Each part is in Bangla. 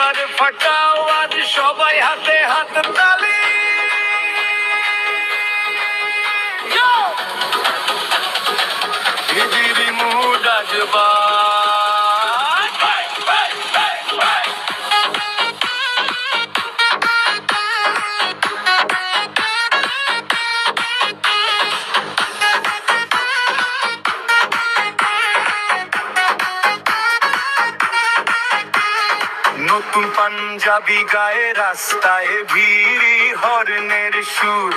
এবার ফাটাও আজ সবাই হাতে হাত তালি। ঈদের মুড আজ নতুন পাঞ্জাবি গায়ে রাস্তায় ভিড়ি হর্নের সুর,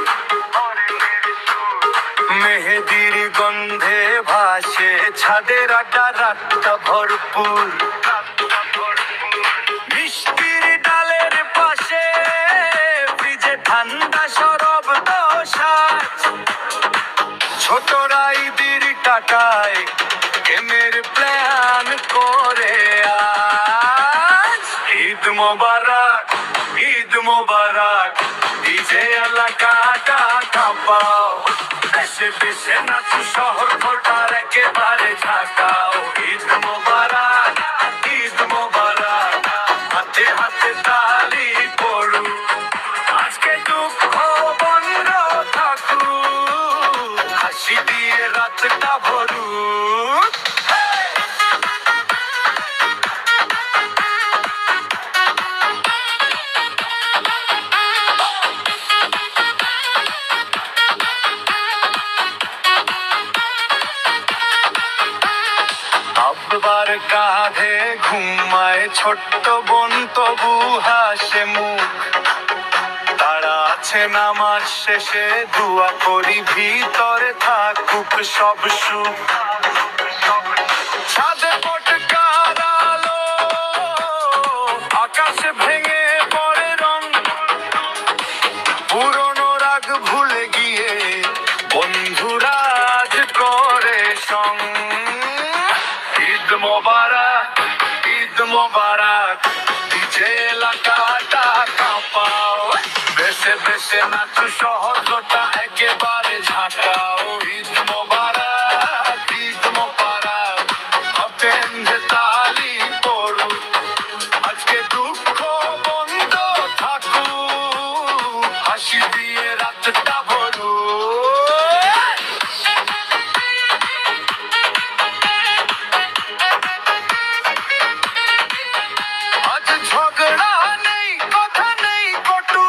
মেহেদির গন্ধে ভাসে ছাদের আড্ডা রাতটা ভরপুর। মিষ্টির ডালের পাশে ফ্রিজে ঠান্ডা শরব দোসাজ, ছোটরা ঈদের টাকায় গেমের প্ল্যান করে আজ। ঈদ মোবারক, ঈদ মোবারক, ডিজে এলাকাটা কাঁপাও, দেশে দেশে নাচু শহর ভোটার একেবারে ঝাঁকাও। ঈদ মোবারক, ঈদ মোবারক, হাতে হাতে তালি পড়ু, আজকে দুঃখ বন্ধ থাকুক, হাসি দিয়ে রাতটা ভরু। আব্বার কাঁধে ঘুমায় ছোট্ট বোন, তবু হাসে মুখ। তারা আছে নামাজ শেষে, দোয়া করি ভিতরে থাকুক সব সুখ। ছাদে পটকার আলো, আকাশে ভেঙে পড়ে রং, পুরনো রাগ ভুলে গিয়ে বন্ধুরা আজ করে সং। ঈদ মোবারক, ঈদ মোবারক, ডিজে এলাকাটা কাঁপাও, বেশে বেশে নাচু শহরটা একেবারে ঝাঁকাও। ঈদ মোবারক, ঈদ মোবারক, হাতে তালি পড়ু, আজকে দুঃখ বন্ধ থাকুক, হাসি দিয়ে রাতটা ভরু। আজ ঝগড়া নেই, কথা নেই কটু,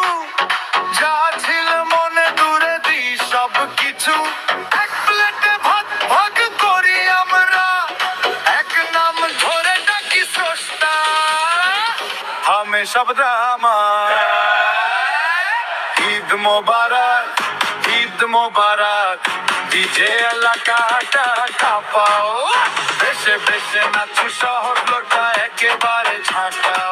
যা ছিল মনে দূরে দিই সব কিছু। এক প্লেটে ভাত ভাগ করি আমরা, এক নাম ধরে ডাকি স্রষ্টা, হামে সব ড্রামা। ঈদ মোবারক, ঈদ মোবারক, ডিজে এলাকাটা কাঁপাও, বেশে বেশে নাচু শহরটা একেবারে ঝাঁকাও।